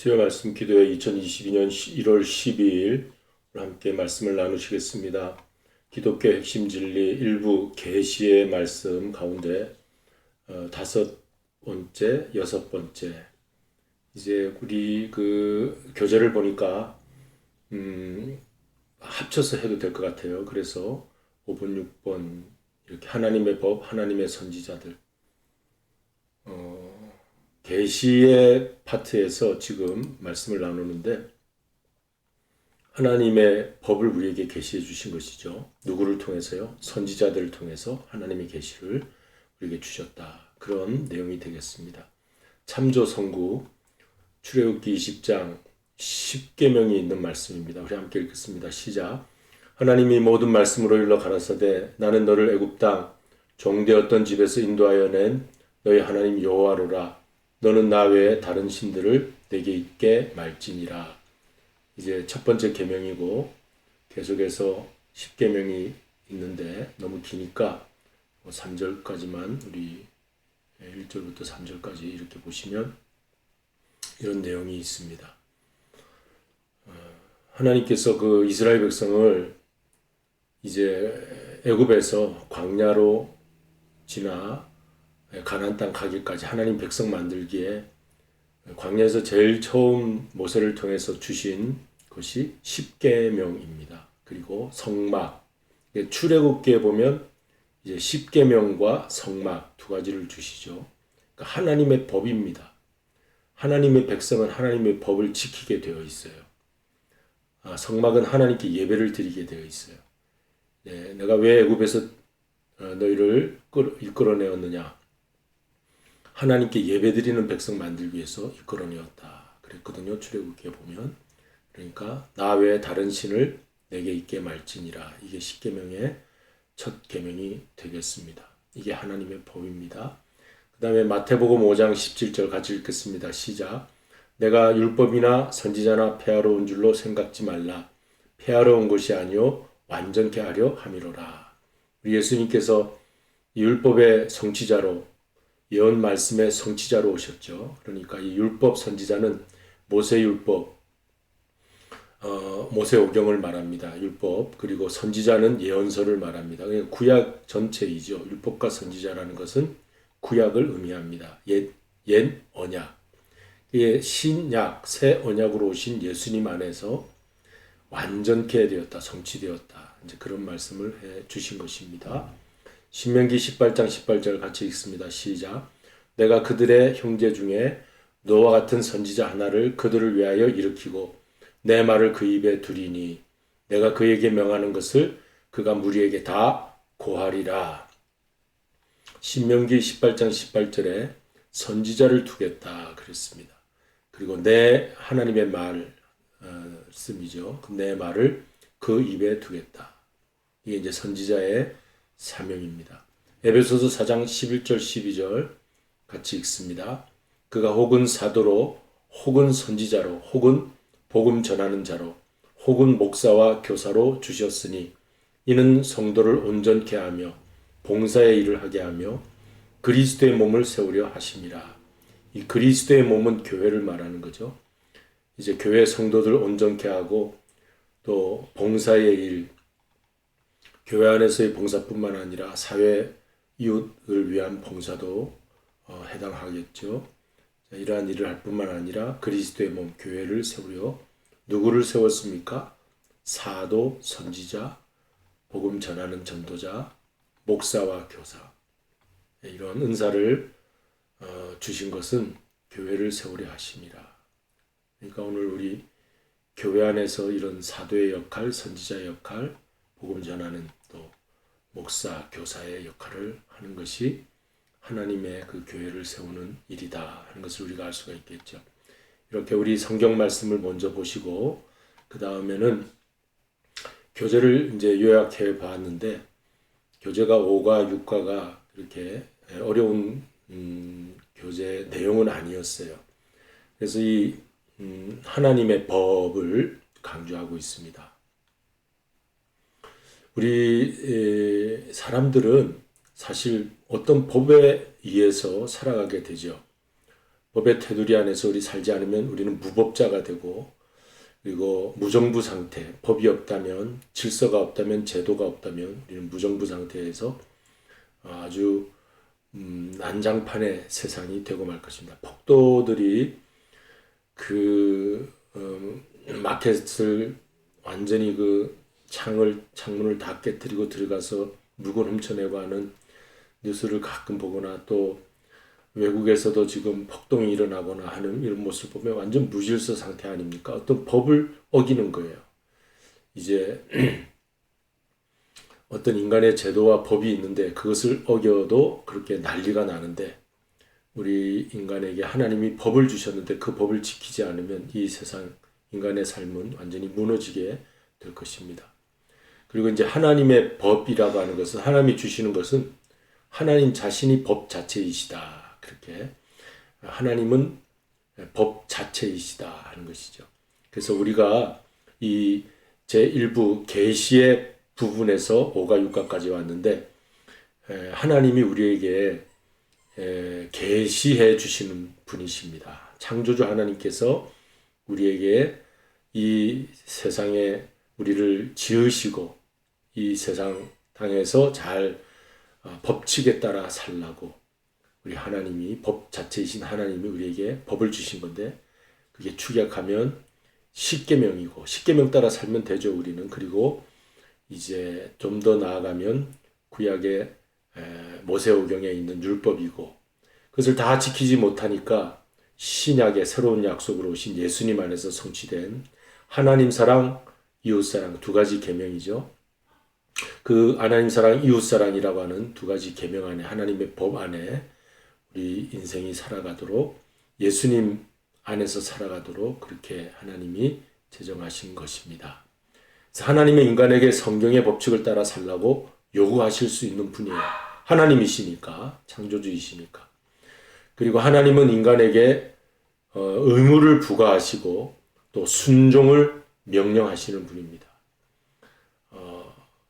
수요 말씀 기도회 2022년 1월 12일 함께 말씀을 나누시겠습니다. 기독교 핵심 진리 일부 계시의 말씀 가운데 다섯 번째, 여섯 번째 이제 우리 그 교재를 보니까 합쳐서 해도 될 것 같아요. 그래서 5번, 6번 이렇게 하나님의 법, 하나님의 선지자들 계시의 파트에서 지금 말씀을 나누는데 하나님의 법을 우리에게 계시해 주신 것이죠. 누구를 통해서요? 선지자들을 통해서 하나님의 계시를 우리에게 주셨다. 그런 내용이 되겠습니다. 참조 선구 출애굽기 20장 10계명이 있는 말씀입니다. 우리 함께 읽겠습니다. 시작. 하나님이 모든 말씀으로 일러 가라사대 나는 너를 애굽 땅 종되었던 집에서 인도하여 낸 너희 하나님 여호와로라. 너는 나 외에 다른 신들을 내게 있게 말지니라. 이제 첫 번째 계명이고 계속해서 10계명이 있는데 너무 기니까 3절까지만 우리 1절부터 3절까지 이렇게 보시면 이런 내용이 있습니다. 하나님께서 그 이스라엘 백성을 이제 애굽에서 광야로 지나 가나안 땅 가기까지 하나님 백성 만들기에 광야에서 제일 처음 모세를 통해서 주신 것이 10계명입니다. 그리고 성막, 출애굽기에 보면 이제 10계명과 성막 두 가지를 주시죠. 그러니까 하나님의 법입니다. 하나님의 백성은 하나님의 법을 지키게 되어 있어요. 성막은 하나님께 예배를 드리게 되어 있어요. 네, 내가 왜 애굽에서 너희를 이끌어내었느냐? 하나님께 예배드리는 백성 만들기 위해서 이끌어내었다. 그랬거든요. 출애굽기에 보면. 그러니까 나 외에 다른 신을 내게 있게 말지니라. 이게 10계명의 첫 계명이 되겠습니다. 이게 하나님의 법입니다. 그 다음에 마태복음 5장 17절 같이 읽겠습니다. 시작. 내가 율법이나 선지자나 폐하러 온 줄로 생각지 말라. 폐하러 온 것이 아니요 완전케 하려 함이로라. 우리 예수님께서 율법의 성취자로 예언 말씀의 성취자로 오셨죠. 그러니까 이 율법 선지자는 모세 율법, 모세 오경을 말합니다. 율법 그리고 선지자는 예언서를 말합니다. 그러니까 구약 전체이죠. 율법과 선지자라는 것은 구약을 의미합니다. 옛 언약, 신약, 새 언약으로 오신 예수님 안에서 완전케 되었다, 성취되었다. 이제 그런 말씀을 해 주신 것입니다. 신명기 18장 18절 같이 읽습니다. 시작. 내가 그들의 형제 중에 너와 같은 선지자 하나를 그들을 위하여 일으키고 내 말을 그 입에 두리니 내가 그에게 명하는 것을 그가 무리에게 다 고하리라. 신명기 18장 18절에 선지자를 두겠다 그랬습니다. 그리고 내 하나님의 말씀이죠. 내 말을 그 입에 두겠다. 이게 이제 선지자의 사명입니다. 에베소서 4장 11절 12절 같이 읽습니다. 그가 혹은 사도로 혹은 선지자로 혹은 복음 전하는 자로 혹은 목사와 교사로 주셨으니 이는 성도를 온전케 하며 봉사의 일을 하게 하며 그리스도의 몸을 세우려 하심이라. 이 그리스도의 몸은 교회를 말하는 거죠. 이제 교회 성도들 온전케 하고 또 봉사의 일, 교회 안에서의 봉사뿐만 아니라 사회 이웃을 위한 봉사도 해당하겠죠. 이러한 일을 할 뿐만 아니라 그리스도의 몸 교회를 세우려 누구를 세웠습니까? 사도, 선지자, 복음 전하는 전도자, 목사와 교사. 이런 은사를 주신 것은 교회를 세우려 하심이라. 그러니까 오늘 우리 교회 안에서 이런 사도의 역할, 선지자의 역할, 복음 전하는 또 목사, 교사의 역할을 하는 것이 하나님의 그 교회를 세우는 일이다 하는 것을 우리가 알 수가 있겠죠. 이렇게 우리 성경 말씀을 먼저 보시고 그 다음에는 교재를 이제 요약해 봤는데 교재가 5과 6과가 이렇게 어려운 교재 내용은 아니었어요. 그래서 이 하나님의 법을 강조하고 있습니다. 우리 사람들은 사실 어떤 법에 의해서 살아가게 되죠. 법의 테두리 안에서 우리 살지 않으면 우리는 무법자가 되고, 그리고 무정부 상태, 법이 없다면, 질서가 없다면, 제도가 없다면 우리는 무정부 상태에서 아주 난장판의 세상이 되고 말 것입니다. 폭도들이 마켓을 완전히 창문을 다 깨뜨리고 들어가서 물건 훔쳐내고 하는 뉴스를 가끔 보거나, 또 외국에서도 지금 폭동이 일어나거나 하는 이런 모습을 보면 완전 무질서 상태 아닙니까? 어떤 법을 어기는 거예요. 이제 어떤 인간의 제도와 법이 있는데 그것을 어겨도 그렇게 난리가 나는데, 우리 인간에게 하나님이 법을 주셨는데 그 법을 지키지 않으면 이 세상 인간의 삶은 완전히 무너지게 될 것입니다. 그리고 이제 하나님의 법이라고 하는 것은, 하나님이 주시는 것은 하나님 자신이 법 자체이시다. 그렇게 하나님은 법 자체이시다 하는 것이죠. 그래서 우리가 이 제1부 계시의 부분에서 5가 6가까지 왔는데, 하나님이 우리에게 계시해 주시는 분이십니다. 창조주 하나님께서 우리에게 이 세상에 우리를 지으시고 이 세상 땅에서 잘 법칙에 따라 살라고, 우리 하나님이 법 자체이신 하나님이 우리에게 법을 주신 건데, 그게 축약하면 십계명이고, 십계명 따라 살면 되죠, 우리는. 그리고 이제 좀 더 나아가면 구약의 모세오경에 있는 율법이고, 그것을 다 지키지 못하니까 신약의 새로운 약속으로 오신 예수님 안에서 성취된 하나님 사랑, 이웃 사랑 두 가지 계명이죠. 그 하나님 사랑, 이웃 사랑이라고 하는 두 가지 계명 안에, 하나님의 법 안에 우리 인생이 살아가도록, 예수님 안에서 살아가도록 그렇게 하나님이 제정하신 것입니다. 그래서 하나님의 인간에게 성경의 법칙을 따라 살라고 요구하실 수 있는 분이에요. 하나님이시니까, 창조주이시니까. 그리고 하나님은 인간에게 의무를 부과하시고 또 순종을 명령하시는 분입니다.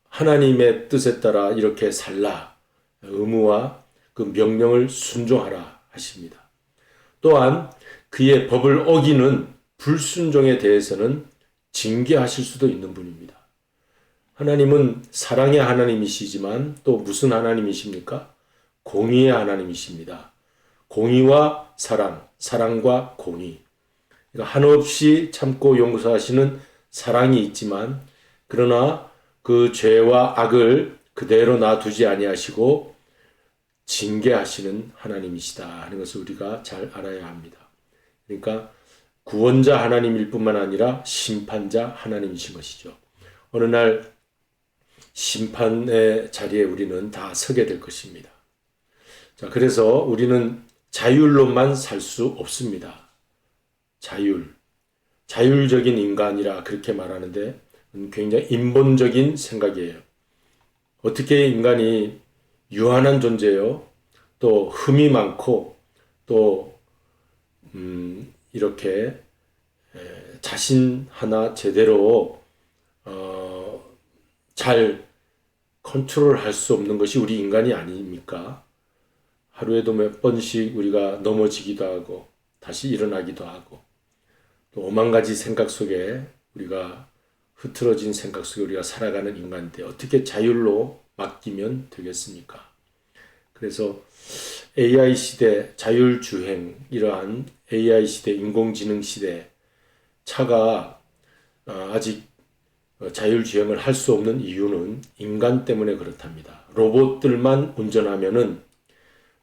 하나님의 뜻에 따라 이렇게 살라, 의무와 그 명령을 순종하라 하십니다. 또한 그의 법을 어기는 불순종에 대해서는 징계하실 수도 있는 분입니다. 하나님은 사랑의 하나님이시지만 또 무슨 하나님이십니까? 공의의 하나님이십니다. 공의와 사랑, 사랑과 공의. 그러니까 한없이 참고 용서하시는 사랑이 있지만, 그러나 그 죄와 악을 그대로 놔두지 아니하시고 징계하시는 하나님이시다 하는 것을 우리가 잘 알아야 합니다. 그러니까 구원자 하나님일 뿐만 아니라 심판자 하나님이신 것이죠. 어느 날 심판의 자리에 우리는 다 서게 될 것입니다. 자, 그래서 우리는 자율로만 살 수 없습니다. 자율적인 인간이라 그렇게 말하는데 굉장히 인본적인 생각이에요. 어떻게 인간이 유한한 존재요, 또 흠이 많고 또 이렇게 자신 하나 제대로 잘 컨트롤할 수 없는 것이 우리 인간이 아닙니까? 하루에도 몇 번씩 우리가 넘어지기도 하고 다시 일어나기도 하고, 또 오만 가지 생각 속에 우리가 흐트러진 생각 속에 우리가 살아가는 인간인데 어떻게 자율로 맡기면 되겠습니까? 그래서 AI 시대, 자율주행, 이러한 AI 시대, 인공지능 시대, 차가 아직 자율주행을 할 수 없는 이유는 인간 때문에 그렇답니다. 로봇들만 운전하면은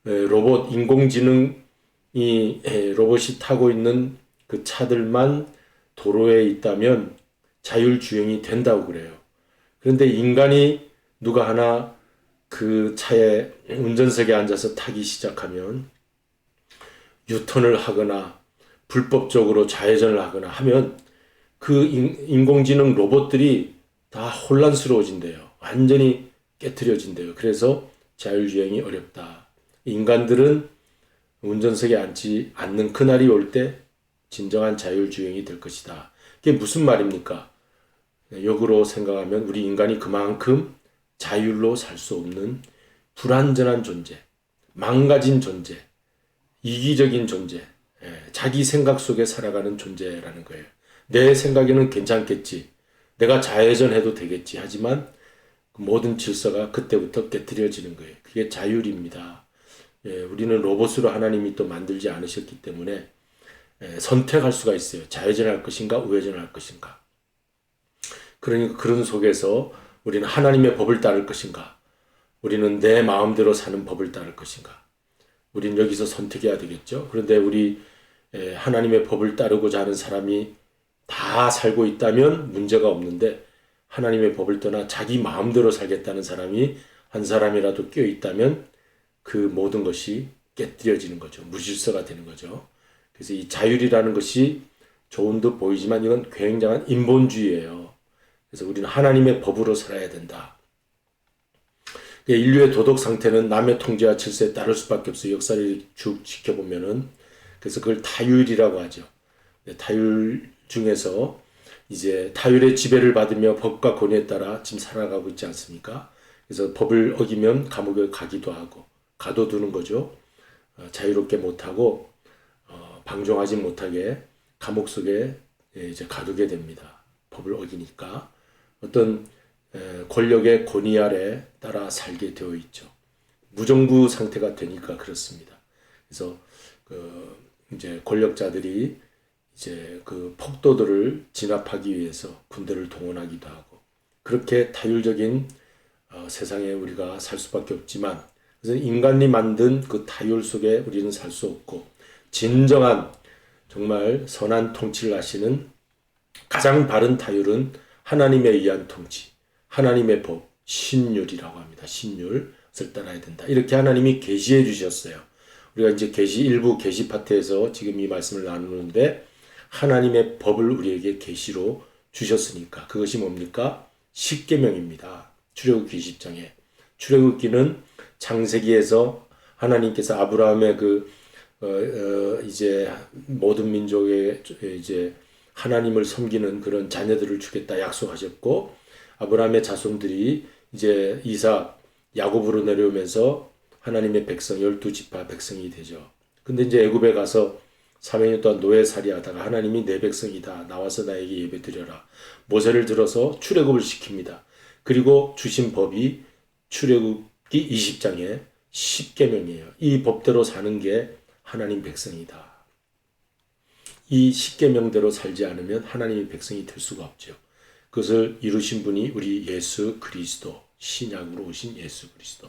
로봇, 인공지능이 로봇이 타고 있는 그 차들만 도로에 있다면 자율주행이 된다고 그래요. 그런데 인간이 누가 하나 그 차에 운전석에 앉아서 타기 시작하면 유턴을 하거나 불법적으로 좌회전을 하거나 하면 그 인공지능 로봇들이 다 혼란스러워진대요. 완전히 깨트려진대요. 그래서 자율주행이 어렵다. 인간들은 운전석에 앉지 않는 그날이 올 때 진정한 자율주행이 될 것이다. 그게 무슨 말입니까? 역으로 생각하면 우리 인간이 그만큼 자율로 살 수 없는 불완전한 존재, 망가진 존재, 이기적인 존재, 자기 생각 속에 살아가는 존재라는 거예요. 내 생각에는 괜찮겠지. 내가 좌회전해도 되겠지. 하지만 모든 질서가 그때부터 깨트려지는 거예요. 그게 자율입니다. 우리는 로봇으로 하나님이 또 만들지 않으셨기 때문에 선택할 수가 있어요. 좌회전할 것인가 우회전할 것인가. 그러니까 그런 속에서 우리는 하나님의 법을 따를 것인가, 우리는 내 마음대로 사는 법을 따를 것인가. 우리는 여기서 선택해야 되겠죠. 그런데 우리 하나님의 법을 따르고자 하는 사람이 다 살고 있다면 문제가 없는데, 하나님의 법을 떠나 자기 마음대로 살겠다는 사람이 한 사람이라도 껴 있다면 그 모든 것이 깨뜨려지는 거죠. 무질서가 되는 거죠. 그래서 이 자율이라는 것이 좋은 듯 보이지만 이건 굉장한 인본주의예요. 그래서 우리는 하나님의 법으로 살아야 된다. 인류의 도덕 상태는 남의 통제와 질서에 따를 수밖에 없어요. 역사를 쭉 지켜보면은. 그래서 그걸 타율이라고 하죠. 타율 중에서 이제 타율의 지배를 받으며 법과 권위에 따라 지금 살아가고 있지 않습니까? 그래서 법을 어기면 감옥에 가기도 하고 가둬두는 거죠. 자유롭게 못하고 방종하지 못하게 감옥 속에 이제 가두게 됩니다. 법을 어기니까 어떤 권력의 권위 아래 따라 살게 되어 있죠. 무정부 상태가 되니까 그렇습니다. 그래서 이제 권력자들이 이제 그 폭도들을 진압하기 위해서 군대를 동원하기도 하고, 그렇게 타율적인 세상에 우리가 살 수밖에 없지만, 그래서 인간이 만든 그 타율 속에 우리는 살 수 없고, 진정한 정말 선한 통치를 하시는 가장 바른 타율은 하나님에 의한 통치, 하나님의 법, 신율이라고 합니다. 신율을 따라야 된다. 이렇게 하나님이 계시해 주셨어요. 우리가 이제 계시 일부 계시 파트에서 지금 이 말씀을 나누는데, 하나님의 법을 우리에게 계시로 주셨으니까 그것이 뭡니까? 십계명입니다. 출애굽기 20장에. 출애굽기는 창세기에서 하나님께서 아브라함의 이제 모든 민족에 이제 하나님을 섬기는 그런 자녀들을 주겠다 약속하셨고, 아브라함의 자손들이 이제 이삭, 야곱으로 내려오면서 하나님의 백성 12지파 백성이 되죠. 근데 이제 애굽에 가서 300년 동안 노예살이 하다가 하나님이 내 백성이다, 나와서 나에게 예배드려라, 모세를 들어서 출애굽을 시킵니다. 그리고 주신 법이 출애굽기 20장에 십계명이에요. 이 법대로 사는 게 하나님 백성이다. 이 십계명대로 살지 않으면 하나님의 백성이 될 수가 없죠. 그것을 이루신 분이 우리 예수 그리스도, 신약으로 오신 예수 그리스도.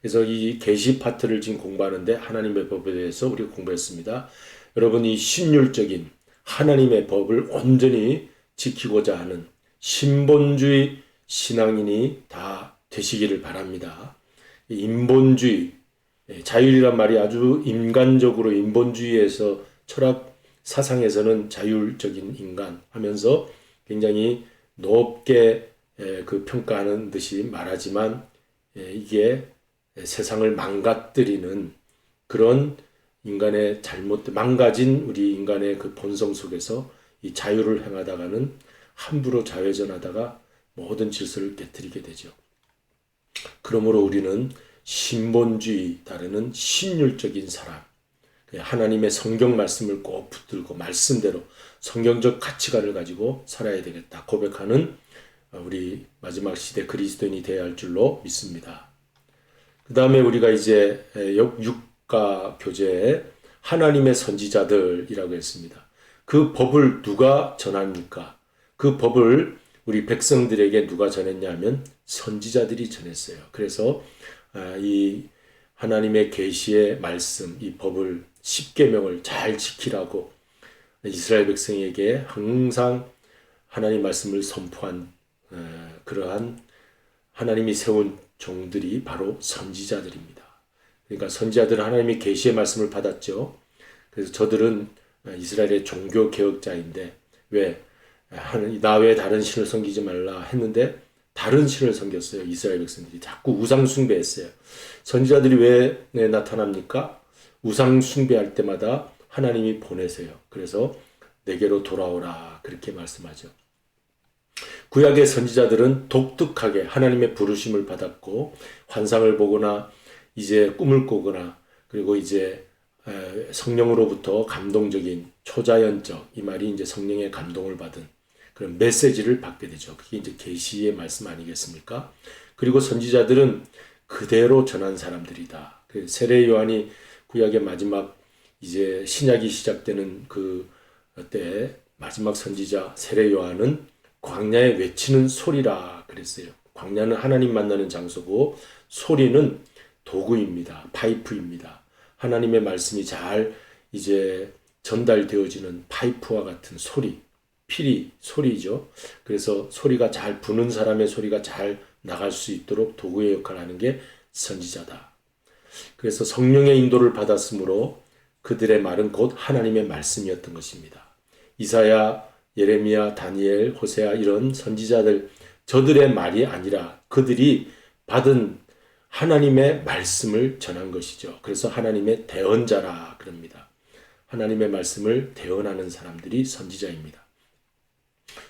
그래서 이 계시 파트를 지금 공부하는데 하나님의 법에 대해서 우리가 공부했습니다. 여러분, 이 신율적인 하나님의 법을 온전히 지키고자 하는 신본주의 신앙인이 다 되시기를 바랍니다. 인본주의, 자율이란 말이 아주 인간적으로 인본주의에서 철학 사상에서는 자율적인 인간 하면서 굉장히 높게 그 평가하는 듯이 말하지만, 이게 세상을 망가뜨리는 그런 인간의 망가진 우리 인간의 그 본성 속에서 이 자유를 행하다가는 함부로 좌회전하다가 모든 질서를 깨뜨리게 되죠. 그러므로 우리는 신본주의 따르는 신율적인 사람, 하나님의 성경 말씀을 꼭 붙들고 말씀대로 성경적 가치관을 가지고 살아야 되겠다 고백하는 우리 마지막 시대 그리스도인이 되어야 할 줄로 믿습니다. 그 다음에 우리가 이제 육가 교재에 하나님의 선지자들이라고 했습니다. 그 법을 누가 전합니까? 그 법을 우리 백성들에게 누가 전했냐면 선지자들이 전했어요. 그래서 이 하나님의 계시의 말씀, 이 법을 십계명을 잘 지키라고 이스라엘 백성에게 항상 하나님 말씀을 선포한 그러한 하나님이 세운 종들이 바로 선지자들입니다. 그러니까 선지자들은 하나님의 계시의 말씀을 받았죠. 그래서 저들은 이스라엘의 종교 개혁자인데 왜 나 외에 다른 신을 섬기지 말라 했는데 다른 신을 섬겼어요. 이스라엘 백성들이 자꾸 우상 숭배했어요. 선지자들이 왜 나타납니까? 우상 숭배할 때마다 하나님이 보내세요. 그래서 내게로 돌아오라 그렇게 말씀하죠. 구약의 선지자들은 독특하게 하나님의 부르심을 받았고 환상을 보거나 이제 꿈을 꾸거나 그리고 이제 성령으로부터 감동적인 초자연적, 이 말이 이제 성령의 감동을 받은 그런 메시지를 받게 되죠. 그게 이제 계시의 말씀 아니겠습니까? 그리고 선지자들은 그대로 전한 사람들이다. 그 세례 요한이 구약의 마지막 이제 신약이 시작되는 그 때 마지막 선지자 세례 요한은 광야에 외치는 소리라 그랬어요. 광야는 하나님 만나는 장소고 소리는 도구입니다. 파이프입니다. 하나님의 말씀이 잘 이제 전달되어지는 파이프와 같은 소리, 피리 소리죠. 그래서 소리가 잘 부는 사람의 소리가 잘 나갈 수 있도록 도구의 역할을 하는 게 선지자다. 그래서 성령의 인도를 받았으므로 그들의 말은 곧 하나님의 말씀이었던 것입니다. 이사야, 예레미야, 다니엘, 호세아 이런 선지자들, 저들의 말이 아니라 그들이 받은 하나님의 말씀을 전한 것이죠. 그래서 하나님의 대언자라 그럽니다. 하나님의 말씀을 대언하는 사람들이 선지자입니다.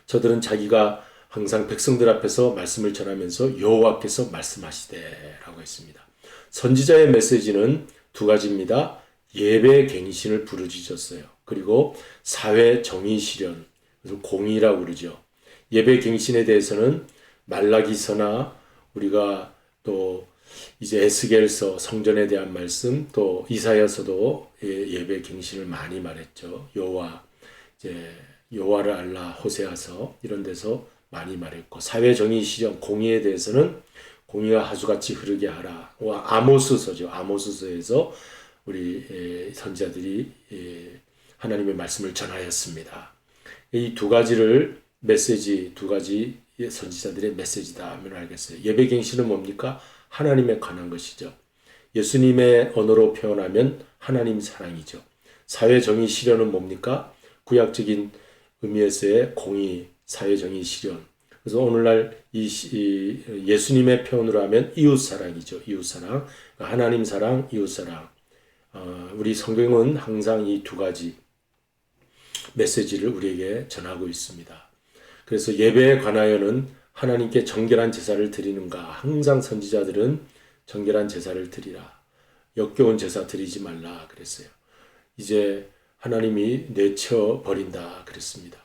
저들은 자기가 항상 백성들 앞에서 말씀을 전하면서 여호와께서 말씀하시되라고 했습니다. 선지자의 메시지는 두 가지입니다. 예배 갱신을 부르짖었어요. 그리고 사회 정의 실현, 그래서 공의라고 그러죠. 예배 갱신에 대해서는 말라기서나 우리가 또 이제 에스겔서 성전에 대한 말씀, 또 이사야서도 예배 갱신을 많이 말했죠. 여호와, 이제 여호와를 알라, 호세아서 이런 데서 많이 말했고, 사회 정의 실현, 공의에 대해서는 공의가 하수같이 흐르게 하라. 아모스서죠. 아모스서에서 우리 선지자들이 하나님의 말씀을 전하였습니다. 이 두 가지를 메시지, 두 가지 선지자들의 메시지다 하면 알겠어요. 예배갱신은 뭡니까? 하나님에 관한 것이죠. 예수님의 언어로 표현하면 하나님 사랑이죠. 사회정의 실현은 뭡니까? 구약적인 의미에서의 공의, 사회정의 실현. 그래서 오늘날 예수님의 표현으로 하면 이웃사랑이죠. 이웃사랑, 하나님 사랑, 이웃사랑. 우리 성경은 항상 이 두 가지 메시지를 우리에게 전하고 있습니다. 그래서 예배에 관하여는 하나님께 정결한 제사를 드리는가? 항상 선지자들은 정결한 제사를 드리라. 역겨운 제사 드리지 말라 그랬어요. 이제 하나님이 내쳐버린다 그랬습니다.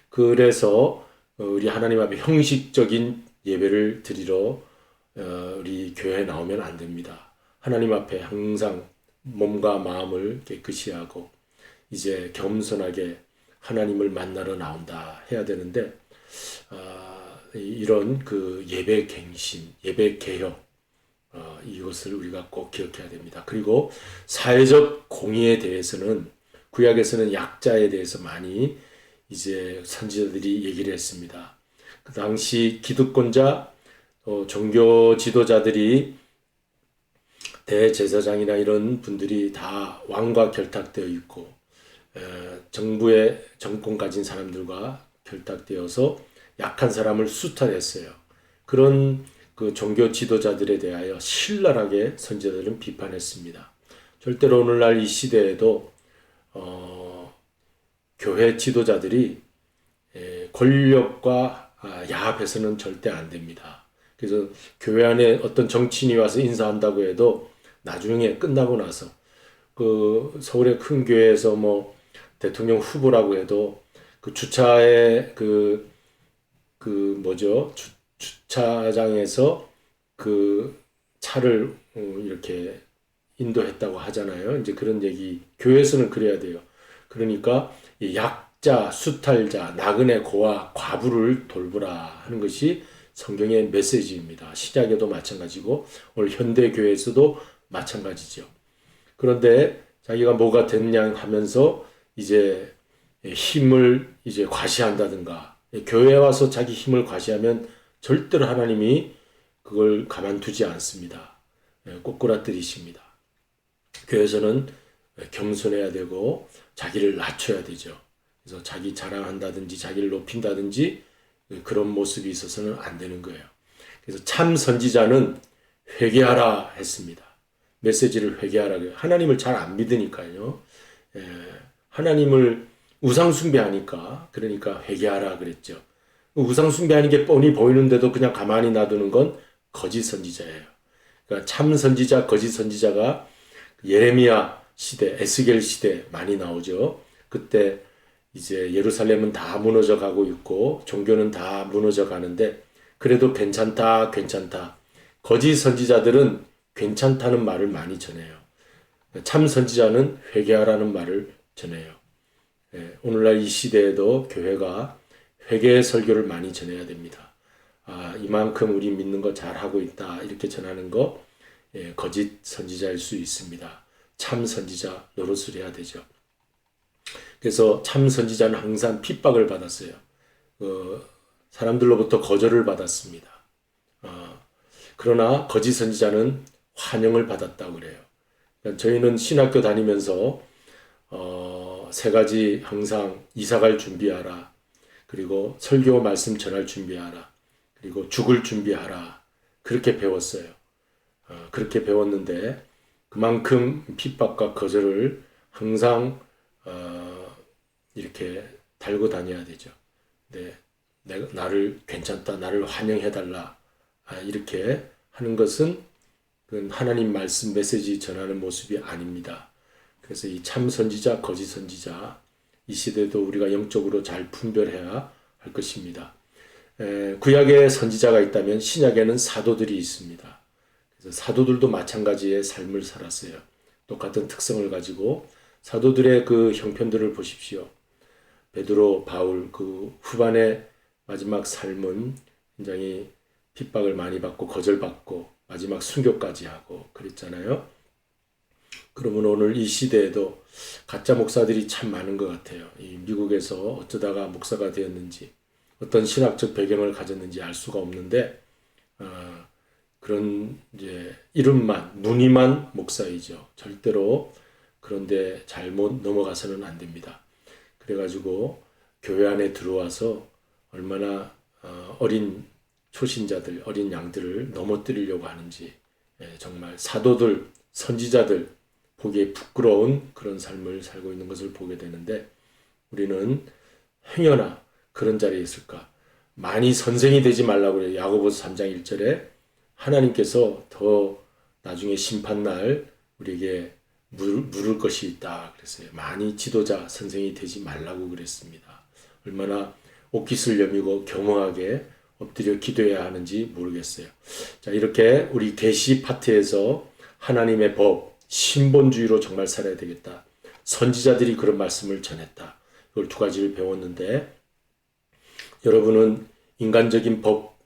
그래서 우리 하나님 앞에 형식적인 예배를 드리러 우리 교회에 나오면 안 됩니다. 하나님 앞에 항상 몸과 마음을 깨끗이 하고 이제 겸손하게 하나님을 만나러 나온다 해야 되는데 이런 그 예배 갱신, 예배 개혁 이것을 우리가 꼭 기억해야 됩니다. 그리고 사회적 공의에 대해서는 구약에서는 약자에 대해서 많이 이제 선지자들이 얘기를 했습니다. 그 당시 기득권자, 종교 지도자들이 대제사장이나 이런 분들이 다 왕과 결탁되어 있고 정부의 정권 가진 사람들과 결탁되어서 약한 사람을 수탈했어요. 그런 그 종교 지도자들에 대하여 신랄하게 선지자들은 비판했습니다. 절대로 오늘날 이 시대에도 교회 지도자들이 권력과 야합해서는 절대 안 됩니다. 그래서 교회 안에 어떤 정치인이 와서 인사한다고 해도 나중에 끝나고 나서 그 서울의 큰 교회에서 뭐 대통령 후보라고 해도 그 주차에 그 뭐죠? 주차장에서 그 차를 이렇게 인도했다고 하잖아요. 이제 그런 얘기 교회에서는 그래야 돼요. 그러니까 이 약자, 수탈자, 나그네 고아, 과부를 돌보라 하는 것이 성경의 메시지입니다. 신약에도 마찬가지고 오늘 현대 교회에서도 마찬가지죠. 그런데 자기가 뭐가 됐냐 하면서 이제 힘을 이제 과시한다든가 교회에 와서 자기 힘을 과시하면 절대로 하나님이 그걸 가만두지 않습니다. 꼬꾸라뜨리십니다. 교회에서는 겸손해야 되고 자기를 낮춰야 되죠. 그래서 자기 자랑한다든지 자기를 높인다든지 그런 모습이 있어서는 안 되는 거예요. 그래서 참 선지자는 회개하라 했습니다. 메시지를 회개하라고요. 하나님을 잘 안 믿으니까요. 하나님을 우상 숭배하니까 그러니까 회개하라 그랬죠. 우상 숭배하는 게 뻔히 보이는데도 그냥 가만히 놔두는 건 거짓 선지자예요. 그러니까 참 선지자, 거짓 선지자가 예레미야 시대, 에스겔 시대 많이 나오죠. 그때 이제 예루살렘은 다 무너져 가고 있고 종교는 다 무너져 가는데 그래도 괜찮다, 괜찮다. 거짓 선지자들은 괜찮다는 말을 많이 전해요. 참 선지자는 회개하라는 말을 전해요. 오늘날 이 시대에도 교회가 회개의 설교를 많이 전해야 됩니다. 이만큼 우리 믿는 거 잘하고 있다 이렇게 전하는 거 거짓 선지자일 수 있습니다. 참 선지자 노릇을 해야 되죠. 그래서 참 선지자는 항상 핍박을 받았어요. 사람들로부터 거절을 받았습니다. 그러나 거짓 선지자는 환영을 받았다고 그래요. 그러니까 저희는 신학교 다니면서 세 가지 항상 이사갈 준비하라. 그리고 설교 말씀 전할 준비하라. 그리고 죽을 준비하라. 그렇게 배웠어요. 그렇게 배웠는데 그만큼 핍박과 거절을 항상 이렇게 달고 다녀야 되죠. 네, 나를 괜찮다, 나를 환영해달라 이렇게 하는 것은 하나님 말씀 메시지 전하는 모습이 아닙니다. 그래서 이 참 선지자, 거짓 선지자 이 시대도 우리가 영적으로 잘 분별해야 할 것입니다. 구약에 선지자가 있다면 신약에는 사도들이 있습니다. 그래서 사도들도 마찬가지의 삶을 살았어요. 똑같은 특성을 가지고 사도들의 그 형편들을 보십시오. 베드로, 바울 그 후반의 마지막 삶은 굉장히 핍박을 많이 받고 거절받고 마지막 순교까지 하고 그랬잖아요. 그러면 오늘 이 시대에도 가짜 목사들이 참 많은 것 같아요. 이 미국에서 어쩌다가 목사가 되었는지 어떤 신학적 배경을 가졌는지 알 수가 없는데 그런 이제 이름만 무늬만 목사이죠. 절대로 그런데 잘못 넘어가서는 안 됩니다. 그래가지고 교회 안에 들어와서 얼마나 어린 초신자들, 어린 양들을 넘어뜨리려고 하는지 정말 사도들, 선지자들 보기에 부끄러운 그런 삶을 살고 있는 것을 보게 되는데 우리는 행여나 그런 자리에 있을까? 많이 선생이 되지 말라고 그래요. 야고보서 3장 1절에 하나님께서 더 나중에 심판날 우리에게 물을 것이 있다 그랬어요. 많이 지도자, 선생이 되지 말라고 그랬습니다. 얼마나 옷깃을 여미고 겸허하게 엎드려 기도해야 하는지 모르겠어요. 자, 이렇게 우리 계시 파트에서 하나님의 법, 신본주의로 정말 살아야 되겠다. 선지자들이 그런 말씀을 전했다. 이걸 두 가지를 배웠는데 여러분은 인간적인 법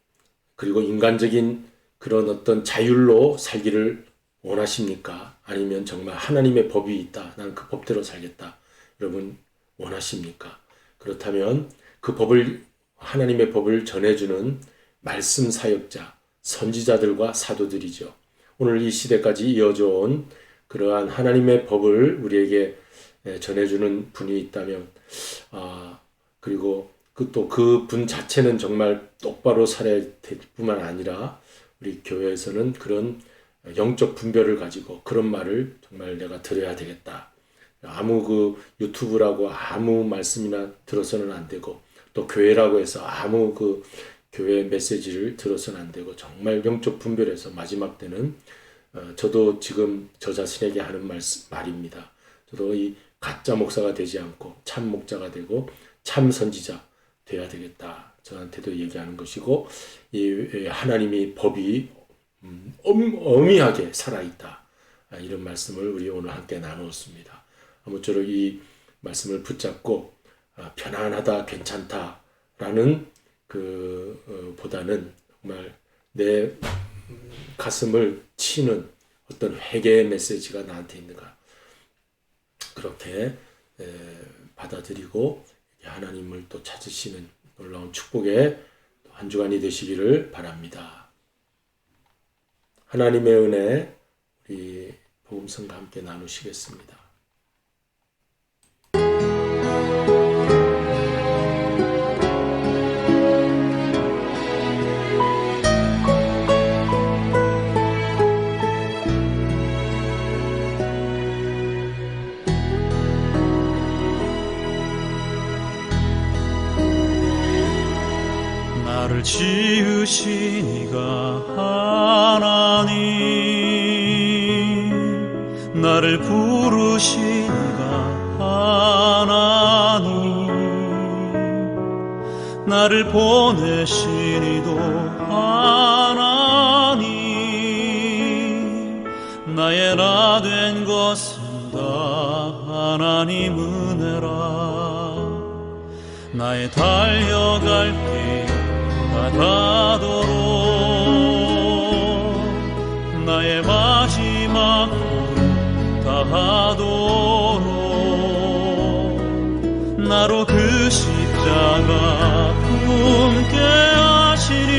그리고 인간적인 그런 어떤 자율로 살기를 원하십니까? 아니면 정말 하나님의 법이 있다. 나는 그 법대로 살겠다. 여러분 원하십니까? 그렇다면 그 법을 하나님의 법을 전해주는 말씀 사역자, 선지자들과 사도들이죠. 오늘 이 시대까지 이어져 온 그러한 하나님의 법을 우리에게 전해주는 분이 있다면 그리고 또 그 분 자체는 정말 똑바로 살아야 될 뿐만 아니라 우리 교회에서는 그런 영적 분별을 가지고 그런 말을 정말 내가 들어야 되겠다. 아무 그 유튜브라고 아무 말씀이나 들어서는 안 되고 또 교회라고 해서 아무 그 교회 메시지를 들어서는 안 되고 정말 영적 분별해서 마지막 때는 저도 지금 저 자신에게 하는 말입니다. 저도 이 가짜 목사가 되지 않고 참 목자가 되고 참 선지자 돼야 되겠다. 저한테도 얘기하는 것이고 이 하나님의 법이 엄미하게 살아있다. 이런 말씀을 우리 오늘 함께 나누었습니다. 아무쪼록 이 말씀을 붙잡고 편안하다, 괜찮다라는 보다는 정말 내 가슴을 치는 어떤 회개의 메시지가 나한테 있는가 그렇게 받아들이고 하나님을 또 찾으시는 놀라운 축복의 한 주간이 되시기를 바랍니다. 하나님의 은혜 우리 복음성과 함께 나누시겠습니다. 나를 지으신 이가 하나님 나를 부르시니가 하나님, 나를 보내시니도 하나님, 나의 나 된 것은 다 하나님 은혜라. 나의 달려갈 길 바다도록, 나의 마지막 걸음 다하도록, 나로 그 십자가 품게 하시니,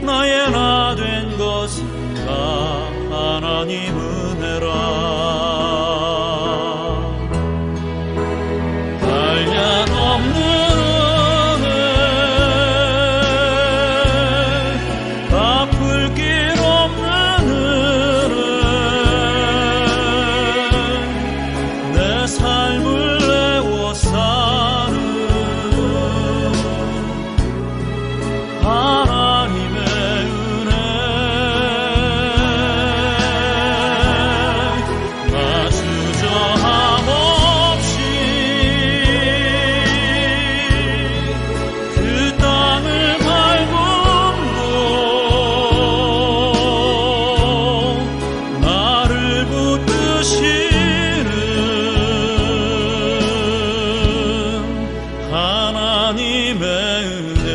나의 나 된 것은 다 하나님 은혜라. 한량없는 은혜, 갚을 길 없는 은혜, 내 삶을 내워 사는 하나님의 은혜, 나 주저함 없이 그 땅을 밟음도, 나를 붙드시는 하나님의 은혜.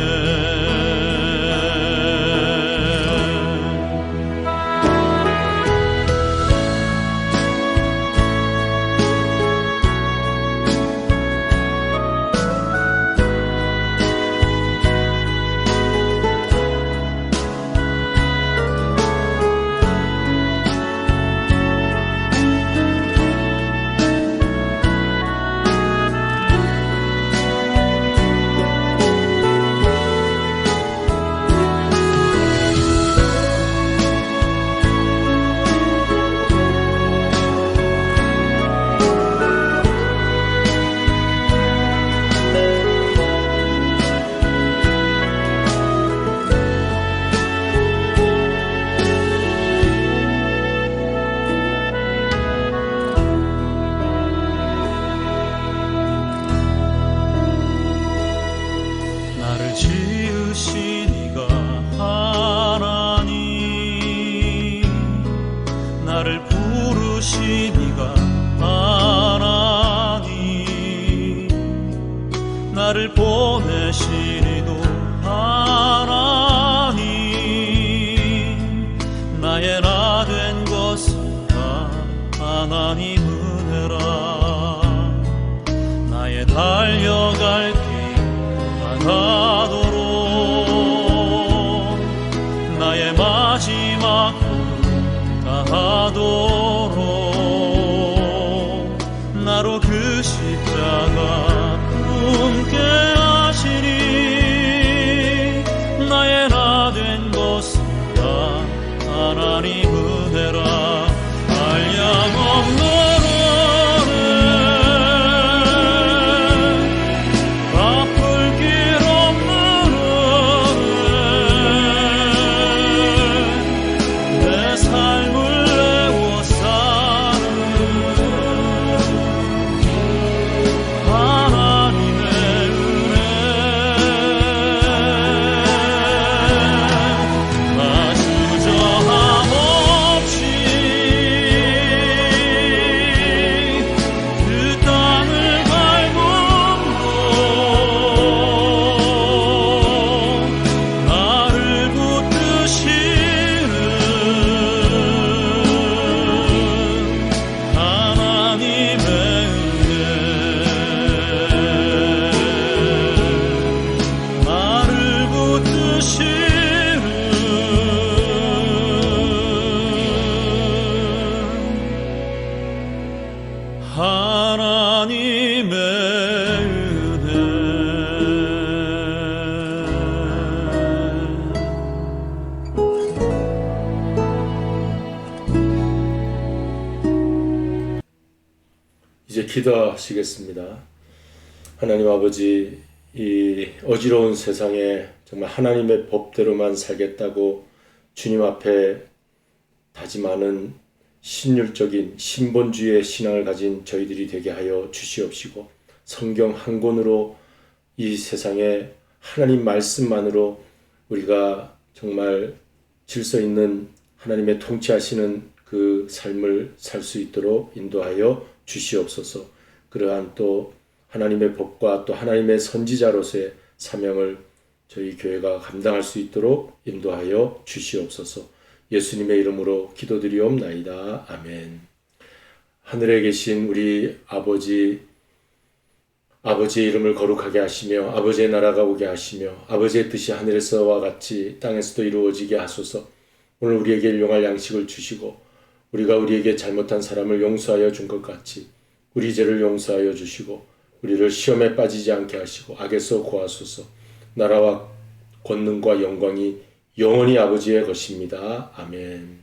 나를 지으시니가 하나님, 나를 부르시니가 하나님, 나를 보내시니도 하나님, 나의 나 된 것은 다 하나님 은혜라. 나의 달려갈 길 가도록, 나의 마지막 걸음 다하도록, 나로 그 십자가 품게 하시니, 나의 나 된 것은 다 하나님 은혜라. 한량없는 하나님의 이제 기도하시겠습니다. 하나님 아버지, 이 어지러운 세상에 정말 하나님의 법대로만 살겠다고 주님 앞에 다짐하는 신율적인 신본주의의 신앙을 가진 저희들이 되게 하여 주시옵시고 성경 한 권으로 이 세상에 하나님 말씀만으로 우리가 정말 질서 있는 하나님의 통치하시는 그 삶을 살 수 있도록 인도하여 주시옵소서. 그러한 또 하나님의 법과 또 하나님의 선지자로서의 사명을 저희 교회가 감당할 수 있도록 인도하여 주시옵소서. 예수님의 이름으로 기도드리옵나이다. 아멘. 하늘에 계신 우리 아버지의 이름을 거룩하게 하시며 아버지의 나라가 오게 하시며 아버지의 뜻이 하늘에서와 같이 땅에서도 이루어지게 하소서. 오늘 우리에게 일용할 양식을 주시고 우리가 우리에게 잘못한 사람을 용서하여 준 것 같이 우리 죄를 용서하여 주시고 우리를 시험에 빠지지 않게 하시고 악에서 구하소서. 나라와 권능과 영광이 영원히 아버지의 것입니다. 아멘.